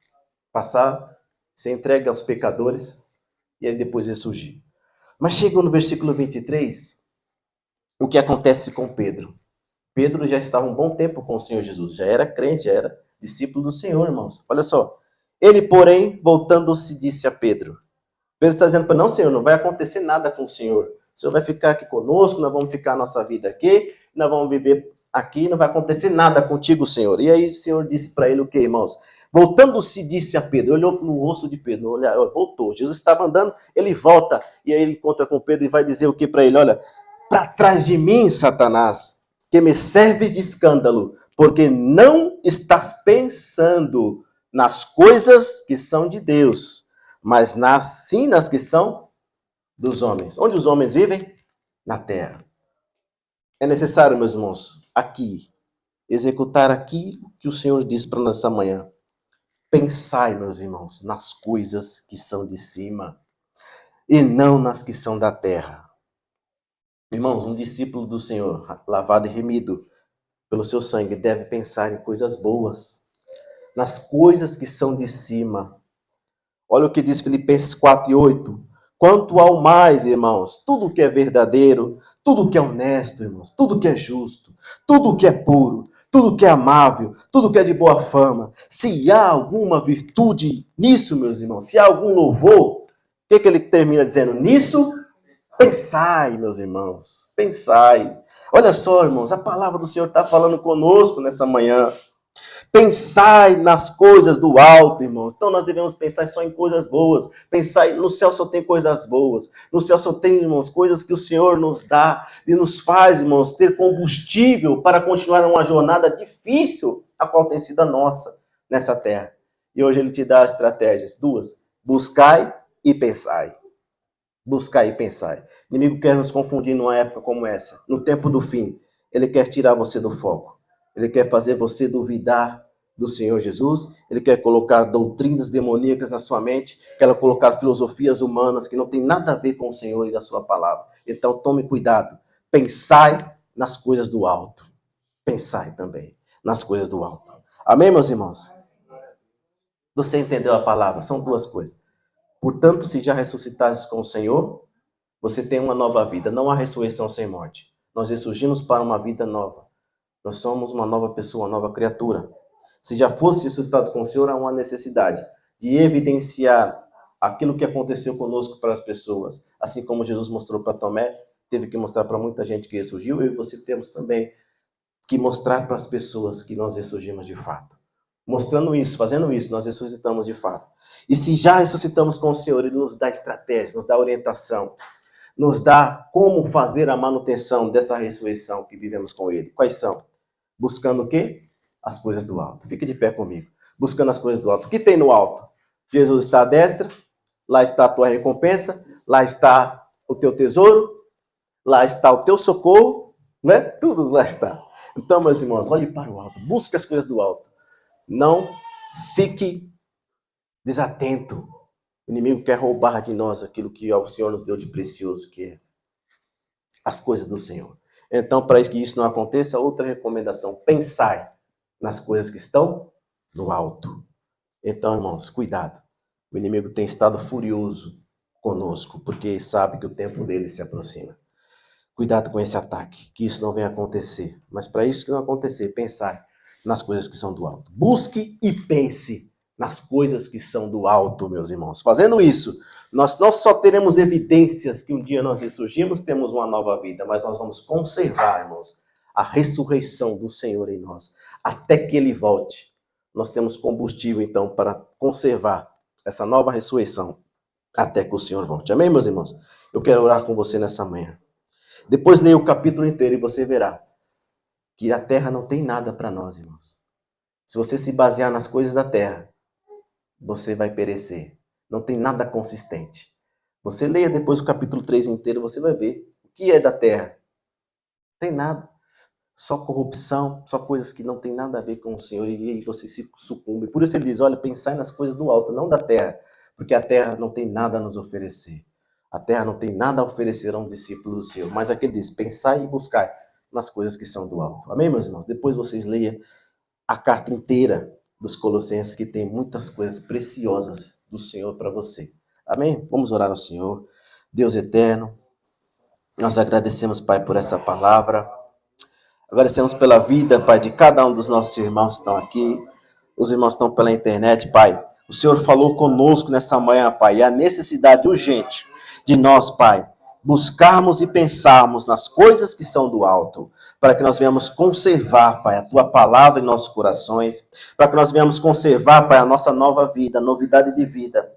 passar, ser entregue aos pecadores e aí depois ressurgir. Mas chegou no versículo 23, o que acontece com Pedro? Pedro já estava um bom tempo com o Senhor Jesus, já era crente, já era discípulo do Senhor, irmãos. Olha só. Ele, porém, voltando-se, disse a Pedro. Pedro está dizendo para não, Senhor, não vai acontecer nada com o Senhor. O Senhor vai ficar aqui conosco, nós vamos ficar a nossa vida aqui, nós vamos viver aqui não vai acontecer nada contigo, Senhor. E aí o Senhor disse para ele o que, irmãos? Voltando-se, disse a Pedro, olhou no rosto de Pedro, voltou. Jesus estava andando, ele volta, e aí ele encontra com Pedro e vai dizer o que para ele? Olha, para trás de mim, Satanás, que me serves de escândalo, porque não estás pensando nas coisas que são de Deus, mas sim nas que são dos homens. Onde os homens vivem? Na terra. É necessário, meus irmãos, aqui, executar aqui o que o Senhor diz para nós essa manhã. Pensai, meus irmãos, nas coisas que são de cima e não nas que são da terra. Irmãos, um discípulo do Senhor, lavado e remido pelo seu sangue, deve pensar em coisas boas, nas coisas que são de cima. Olha o que diz Filipenses 4:8. Quanto ao mais, irmãos, tudo que é verdadeiro, tudo que é honesto, irmãos, tudo que é justo, tudo que é puro, tudo que é amável, tudo que é de boa fama, se há alguma virtude nisso, meus irmãos, se há algum louvor, o que ele termina dizendo? Nisso, pensai, meus irmãos, pensai. Olha só, irmãos, a palavra do Senhor está falando conosco nessa manhã. Pensai nas coisas do alto, irmãos. Então nós devemos pensar só em coisas boas. Pensar no céu só tem coisas boas. No céu só tem, irmãos, coisas que o Senhor nos dá e nos faz, irmãos, ter combustível para continuar uma jornada difícil, a qual tem sido a nossa nessa terra. E hoje ele te dá as estratégias, duas: buscai e pensai. Buscai e pensai. O inimigo quer nos confundir numa época como essa, no tempo do fim. Ele quer tirar você do foco. Ele quer fazer você duvidar do Senhor Jesus. Ele quer colocar doutrinas demoníacas na sua mente. Quer colocar filosofias humanas que não tem nada a ver com o Senhor e a sua palavra. Então tome cuidado. Pensai nas coisas do alto. Pensai também nas coisas do alto. Amém, meus irmãos? Você entendeu a palavra? São duas coisas. Portanto, se já ressuscitaste com o Senhor, você tem uma nova vida. Não há ressurreição sem morte. Nós ressurgimos para uma vida nova. Nós somos uma nova pessoa, uma nova criatura. Se já fosse ressuscitado com o Senhor, há uma necessidade de evidenciar aquilo que aconteceu conosco para as pessoas. Assim como Jesus mostrou para Tomé, teve que mostrar para muita gente que ressurgiu, eu e você temos também que mostrar para as pessoas que nós ressurgimos de fato. Mostrando isso, fazendo isso, nós ressuscitamos de fato. E se já ressuscitamos com o Senhor, Ele nos dá estratégia, nos dá orientação, nos dá como fazer a manutenção dessa ressurreição que vivemos com Ele. Quais são? Buscando o quê? As coisas do alto. Fique de pé comigo. Buscando as coisas do alto. O que tem no alto? Jesus está à destra, lá está a tua recompensa, lá está o teu tesouro, lá está o teu socorro, né? Tudo lá está. Então, meus irmãos, olhe para o alto. Busque as coisas do alto. Não fique desatento. O inimigo quer roubar de nós aquilo que o Senhor nos deu de precioso, que é as coisas do Senhor. Então, para que isso não aconteça, outra recomendação: pensai nas coisas que estão no alto. Então, irmãos, cuidado. O inimigo tem estado furioso conosco, porque sabe que o tempo dele se aproxima. Cuidado com esse ataque, que isso não venha acontecer. Mas para isso que não acontecer, pensai nas coisas que são do alto. Busque e pense nas coisas que são do alto, meus irmãos. Fazendo isso, nós não só teremos evidências que um dia nós ressurgimos, temos uma nova vida, mas nós vamos conservar, irmãos, a ressurreição do Senhor em nós, até que Ele volte. Nós temos combustível, então, para conservar essa nova ressurreição, até que o Senhor volte. Amém, meus irmãos? Eu quero orar com você nessa manhã. Depois leia o capítulo inteiro e você verá que a terra não tem nada para nós, irmãos. Se você se basear nas coisas da terra, você vai perecer. Não tem nada consistente. Você leia depois o capítulo 3 inteiro, você vai ver o que é da terra. Não tem nada. Só corrupção, só coisas que não tem nada a ver com o Senhor, e aí você se sucumbe. Por isso ele diz, olha, pensai nas coisas do alto, não da terra, porque a terra não tem nada a nos oferecer. A terra não tem nada a oferecer a um discípulo do Senhor. Mas aqui ele diz, pensai e buscai nas coisas que são do alto. Amém, meus irmãos? Depois vocês leiam a carta inteira dos Colossenses, que tem muitas coisas preciosas do Senhor para você. Amém? Vamos orar ao Senhor. Deus eterno, nós agradecemos, Pai, por essa palavra. Agradecemos pela vida, Pai, de cada um dos nossos irmãos que estão aqui. Os irmãos estão pela internet, Pai. O Senhor falou conosco nessa manhã, Pai, e a necessidade urgente de nós, Pai, buscarmos e pensarmos nas coisas que são do alto, para que nós venhamos conservar, Pai, a Tua palavra em nossos corações, para que nós venhamos conservar, Pai, a nossa nova vida, a novidade de vida,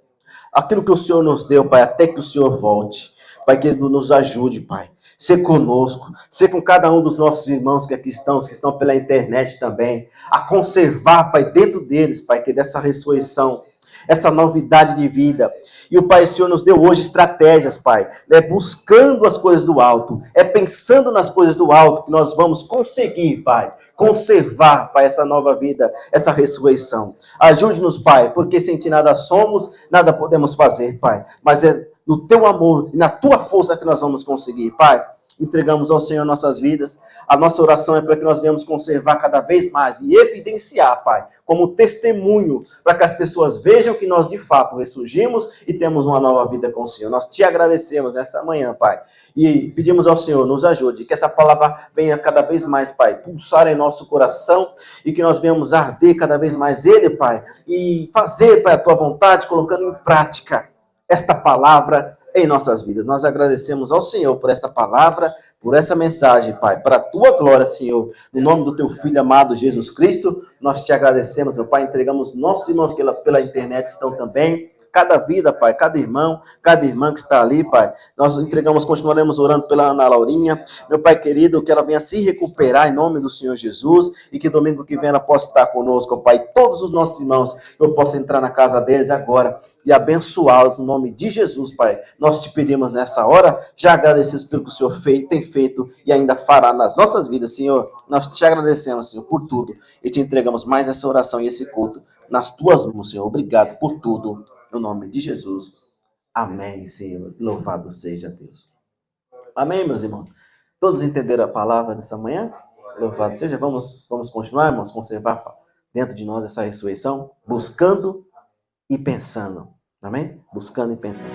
aquilo que o Senhor nos deu, Pai, até que o Senhor volte. Pai, que Ele nos ajude, Pai. Ser conosco, ser com cada um dos nossos irmãos que aqui estão, os que estão pela internet também, a conservar, Pai, dentro deles, Pai, que dessa ressurreição, essa novidade de vida. E o Pai, o Senhor nos deu hoje estratégias, Pai, buscando as coisas do alto, pensando nas coisas do alto, que nós vamos conseguir, Pai, conservar, Pai, essa nova vida, essa ressurreição. Ajude-nos, Pai, porque sem Ti nada somos, nada podemos fazer, Pai, mas é no Teu amor e na Tua força que nós vamos conseguir, Pai. Entregamos ao Senhor nossas vidas. A nossa oração é para que nós venhamos conservar cada vez mais e evidenciar, Pai, como testemunho, para que as pessoas vejam que nós de fato ressurgimos e temos uma nova vida com o Senhor. Nós Te agradecemos nessa manhã, Pai, e pedimos ao Senhor, nos ajude, que essa palavra venha cada vez mais, Pai, pulsar em nosso coração e que nós venhamos arder cada vez mais Ele, Pai, e fazer, Pai, a Tua vontade, colocando em prática esta palavra em nossas vidas. Nós agradecemos ao Senhor por esta palavra, por essa mensagem, Pai, para a Tua glória, Senhor, no nome do Teu Filho amado Jesus Cristo, nós Te agradecemos, meu Pai, entregamos nossos irmãos que pela internet estão também, cada vida, Pai, cada irmão, cada irmã que está ali, Pai, nós entregamos, continuaremos orando pela Ana Laurinha, meu Pai querido, que ela venha se recuperar em nome do Senhor Jesus, e que domingo que vem ela possa estar conosco, Pai, todos os nossos irmãos, eu possa entrar na casa deles agora, e abençoá-los no nome de Jesus, Pai. Nós Te pedimos nessa hora, já agradecidos pelo que o Senhor tem feito e ainda fará nas nossas vidas, Senhor. Nós Te agradecemos, Senhor, por tudo e Te entregamos mais essa oração e esse culto nas Tuas mãos, Senhor. Obrigado por tudo, no nome de Jesus. Amém, Senhor. Louvado seja Deus. Amém, meus irmãos. Todos entenderam a palavra nessa manhã? Louvado seja. Vamos continuar, irmãos, conservar dentro de nós essa ressurreição, buscando e pensando. Amém? Buscando e pensando.